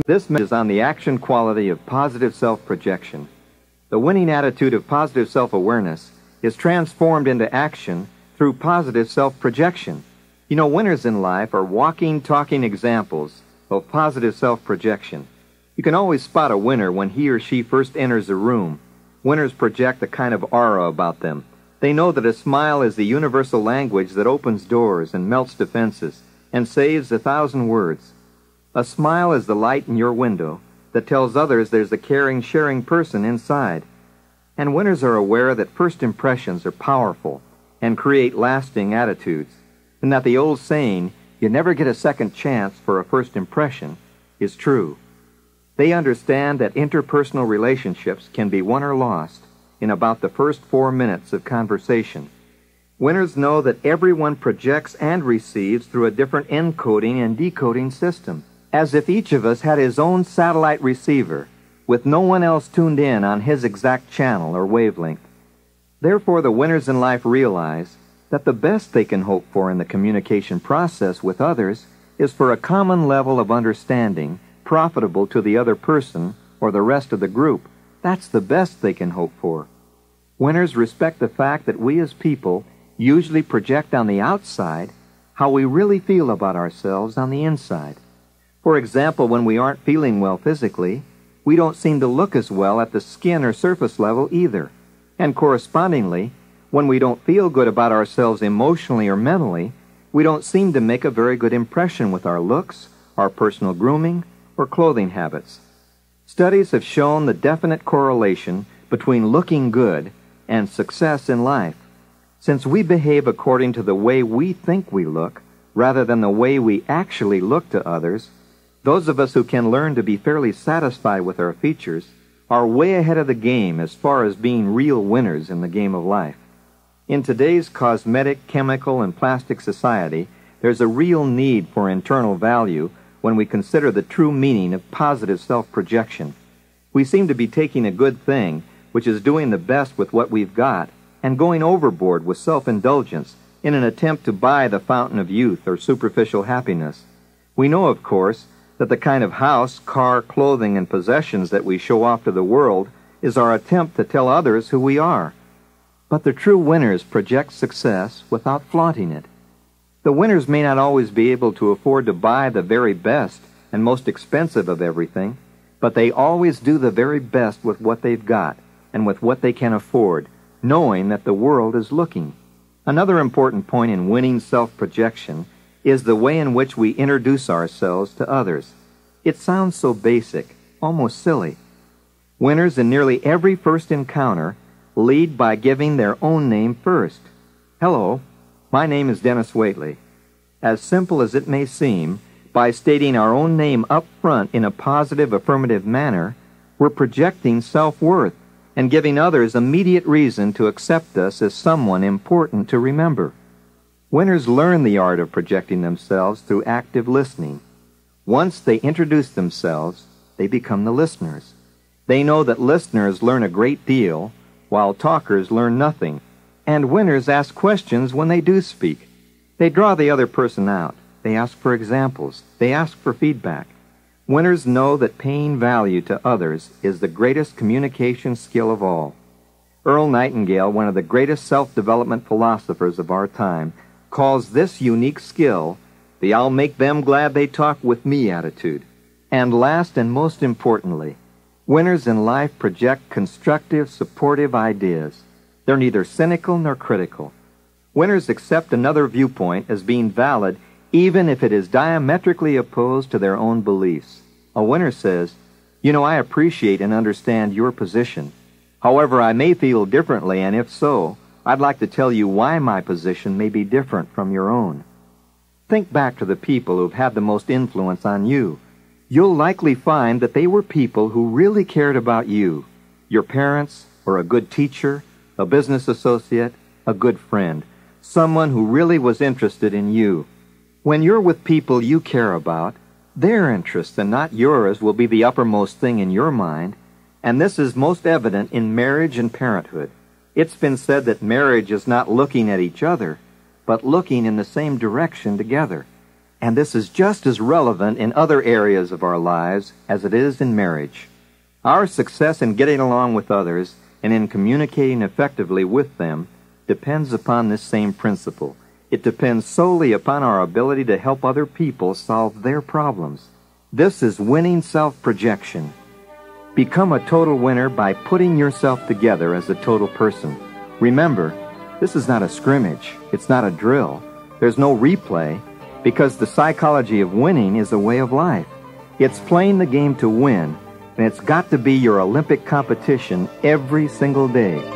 This message is on the action quality of positive self-projection. The winning attitude of positive self-awareness is transformed into action through positive self-projection. You know, winners in life are walking, talking examples of positive self-projection. You can always spot a winner when he or she first enters a room. Winners project a kind of aura about them. They know that a smile is the universal language that opens doors and melts defenses and saves 1,000 words. A smile is the light in your window that tells others there's a caring, sharing person inside. And winners are aware that first impressions are powerful and create lasting attitudes, and that the old saying, "You never get a second chance for a first impression," is true. They understand that interpersonal relationships can be won or lost in about the first 4 minutes of conversation. Winners know that everyone projects and receives through a different encoding and decoding system, as if each of us had his own satellite receiver, with no one else tuned in on his exact channel or wavelength. Therefore, the winners in life realize that the best they can hope for in the communication process with others is for a common level of understanding profitable to the other person or the rest of the group. That's the best they can hope for. Winners respect the fact that we as people usually project on the outside how we really feel about ourselves on the inside. For example, when we aren't feeling well physically, we don't seem to look as well at the skin or surface level either. And correspondingly, when we don't feel good about ourselves emotionally or mentally, we don't seem to make a very good impression with our looks, our personal grooming, or clothing habits. Studies have shown the definite correlation between looking good and success in life. Since we behave according to the way we think we look, rather than the way we actually look to others, those of us who can learn to be fairly satisfied with our features are way ahead of the game as far as being real winners in the game of life. In today's cosmetic, chemical, and plastic society, there's a real need for internal value when we consider the true meaning of positive self-projection. We seem to be taking a good thing, which is doing the best with what we've got, and going overboard with self-indulgence in an attempt to buy the fountain of youth or superficial happiness. We know, of course, that the kind of house, car, clothing, and possessions that we show off to the world is our attempt to tell others who we are. But the true winners project success without flaunting it. The winners may not always be able to afford to buy the very best and most expensive of everything, but they always do the very best with what they've got and with what they can afford, knowing that the world is looking. Another important point in winning self-projection is the way in which we introduce ourselves to others. It sounds so basic, almost silly. Winners in nearly every first encounter lead by giving their own name first. "Hello, my name is Dennis Waitley." As simple as it may seem, by stating our own name up front in a positive, affirmative manner, we're projecting self-worth and giving others immediate reason to accept us as someone important to remember. Winners learn the art of projecting themselves through active listening. Once they introduce themselves, they become the listeners. They know that listeners learn a great deal, while talkers learn nothing. And winners ask questions when they do speak. They draw the other person out. They ask for examples. They ask for feedback. Winners know that paying value to others is the greatest communication skill of all. Earl Nightingale, one of the greatest self-development philosophers of our time, calls this unique skill the "I'll make them glad they talk with me" attitude. And last and most importantly, winners in life project constructive, supportive ideas. They're neither cynical nor critical. Winners accept another viewpoint as being valid even if it is diametrically opposed to their own beliefs. A winner says, "You know, I appreciate and understand your position. However, I may feel differently, and if so, I'd like to tell you why my position may be different from your own." Think back to the people who've had the most influence on you. You'll likely find that they were people who really cared about you, your parents, or a good teacher, a business associate, a good friend, someone who really was interested in you. When you're with people you care about, their interests and not yours will be the uppermost thing in your mind, and this is most evident in marriage and parenthood. It's been said that marriage is not looking at each other, but looking in the same direction together. And this is just as relevant in other areas of our lives as it is in marriage. Our success in getting along with others and in communicating effectively with them depends upon this same principle. It depends solely upon our ability to help other people solve their problems. This is winning self-projection. Become a total winner by putting yourself together as a total person. Remember, this is not a scrimmage. It's not a drill. There's no replay, because the psychology of winning is a way of life. It's playing the game to win, and it's got to be your Olympic competition every single day.